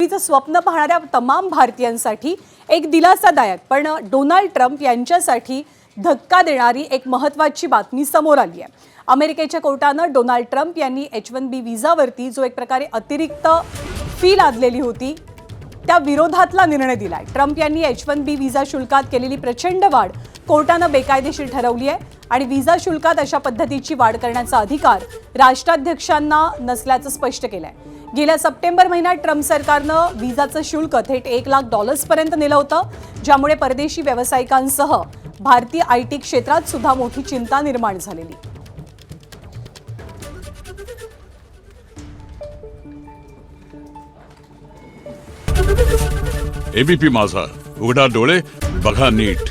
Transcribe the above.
चं स्वप्न पाहणाऱ्या तमाम भारतीयांसाठी एक दिलासादायक पण डोनाल्ड ट्रम्प यांच्यासाठी धक्का देणारी एक महत्त्वाची बातमी समोर आली आहे। अमेरिकेच्या कोर्टानं डोनाल्ड ट्रम्प यांनी H1B व्हिसावरती जो एक प्रकारे अतिरिक्त फी लादलेली होती त्या विरोधातला निर्णय दिलाय। ट्रम्प यांनी H1B व्हिसा शुल्कात केलेली प्रचंड वाढ कोर्टानं बेकायदेशीर ठरवली आहे आणि व्हिसा शुल्कात अशा पद्धतीची वाढ करण्याचा अधिकार राष्ट्राध्यक्षांना नसल्याचं स्पष्ट केलंय। गेल्या सप्टेंबर महिन्यात ट्रम्प सरकारनं व्हिसाचं शुल्क थेट $1 लाख पर्यंत नेलं होतं, ज्यामुळे परदेशी व्यावसायिकांसह भारतीय IT क्षेत्रात सुद्धा मोठी चिंता निर्माण झालेली। एबीपी माझा, उघडा डोळे बघा नीट।